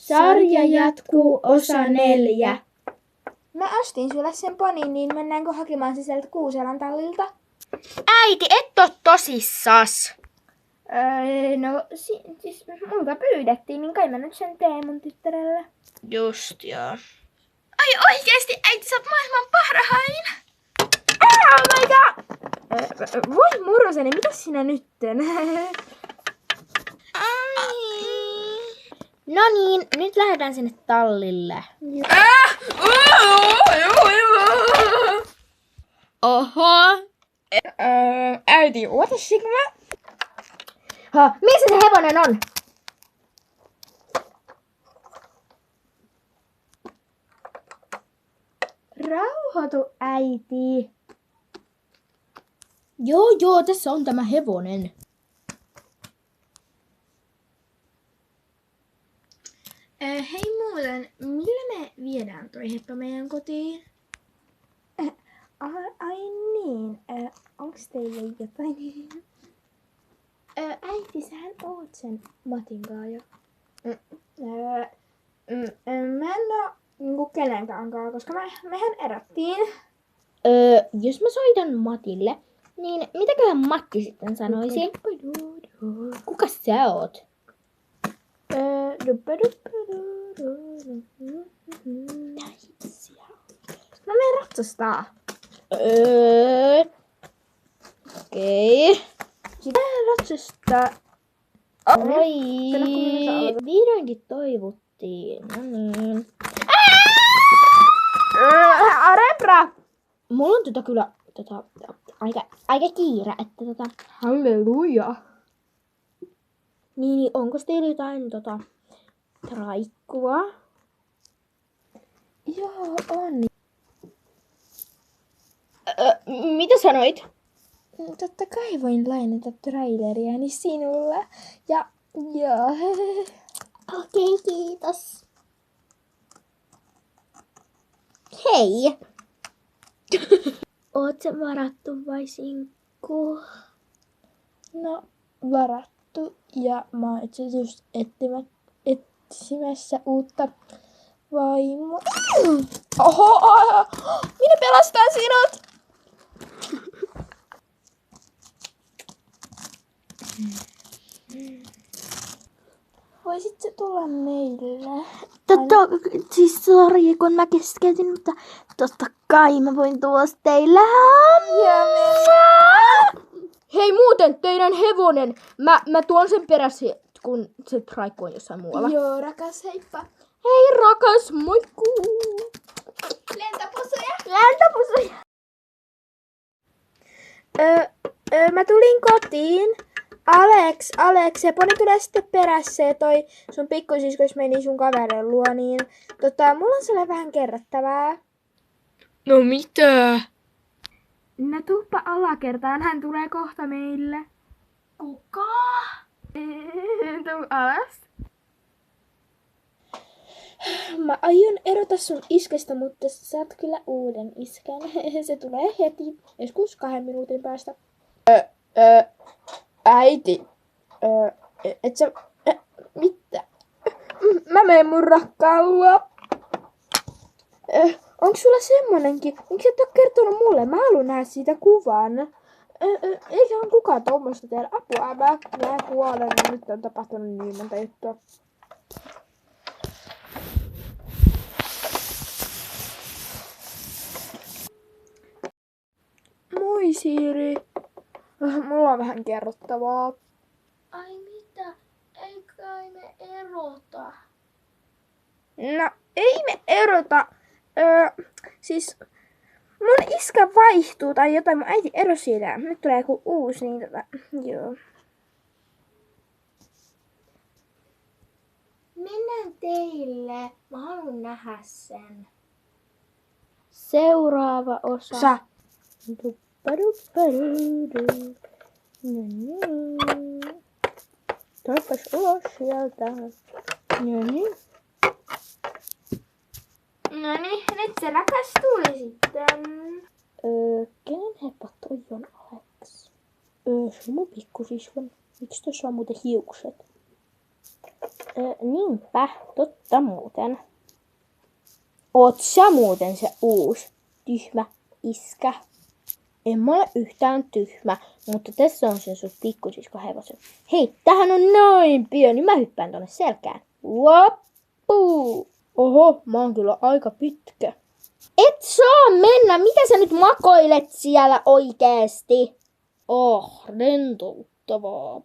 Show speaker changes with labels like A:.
A: Sarja jatkuu osa 4.
B: Mä ostin sulle sen ponin, niin mennäänkö hakemaan se sieltä Kuuselän tallilta?
A: Äiti, et oo tosissas.
B: No siis multa pyydettiin, niin kai mä nyt sen teen mun tyttärelle.
A: Just joo. Ai oikeesti, äiti, sä oot maailman parhain.
B: Oh my god! Voi Murroseni, mitä sinä nytten?
A: No niin, nyt lähdetään sinne tallille. Oho.
B: Äiti, what a sigma?
A: Missä se hevonen on?
B: Rauhoitu, äiti.
A: Joo, tässä on tämä hevonen.
B: Hei muuten, millä me viedään toi heppa meidän kotiin? Ai niin, onks teille jotain? Äiti, sähän oot sen Matin kaa jo. Mä en oo niinku kenenkään kaa, koska mehän erättiin.
A: Jos mä soitan Matille, niin mitäköhän Matti sitten sanoisi? Kuka sä oot?
B: Mä menen ratsastaa.
A: Okei.
B: Sitä ratsastaa.
A: Oi, vihdoinkin toivottiin. No niin.
B: Arembra!
A: Mulla on kyllä aika kiire, että
B: Halleluja.
A: Niin, onko teillä jotain traikkua?
B: Joo, on.
A: Mitä sanoit?
B: Totta kai voin lainata traileriani sinulle. Ja joo.
A: Okei, kiitos. Hei! Oot sä varattu vai sinkku?
B: No, varattu. Ja mä oon itse asiassa etsimässä uutta vaimoa. Oho! Minä pelastan sinut! Voisitko tulla meille?
A: Siis sori, kun mä keskeytin, mutta totta kai mä voin tuoda teille. Hei muuten, teidän hevonen. Mä tuon sen perässä, kun se traikku on jossain muualla.
B: Joo, rakas, heippa.
A: Hei rakas, moikkuu.
B: Lentopusuja. Mä tulin kotiin. Alex, se poni tulee sitten perässä ja toi sun pikkusiskos meni sun kaverin luo, niin mulla on sulle vähän kerrottavaa.
A: No mitä?
B: No tuppa alakertaan, hän tulee kohta meille.
A: Kuka?
B: Tuu alas. Mä aion erota sun iskestä, mutta sä saat kyllä uuden iskän. Se tulee heti, joskus 2 minuutin päästä. Äiti. Et sä... Mitä? Mä menen mun rakkaan luo. Onks sulla semmonenkin? Miksi et oo kertonut mulle? Mä haluan nähdä siitä kuvan. Eiköhän kukaan tommoista tehdä. Apua, mä kuolen. Nyt on tapahtunut niin monta juttua. Moi Siiri. Mulla on vähän kerrottavaa.
A: Ai mitä? Ei kai me erota.
B: No, ei me erota. Siis mun iskä vaihtuu tai jotain. Mun äiti erosi siitä. Nyt tulee joku uusi, niin joo.
A: Mennään teille. Mä haluan nähdä sen. Seuraava osa.
B: Sä.
A: Toipas ulos sieltä.
B: No niin, nyt se rakas tuli sitten.
A: Kenen heppa toi on Alex? Se on mun pikkusiskon. Miksi tuossa on muuten hiukset? Niinpä, totta muuten. Oot sä muuten se uusi tyhmä iskä? En mä ole yhtään tyhmä, mutta tässä on sen sun pikkusisko hevosen. Hei, tähän on noin pieni, mä hyppään tonne selkään. Wappu! Oho, mä oon kyllä aika pitkä. Et saa mennä, mitä sä nyt makoilet siellä oikeesti? Rentouttavaa.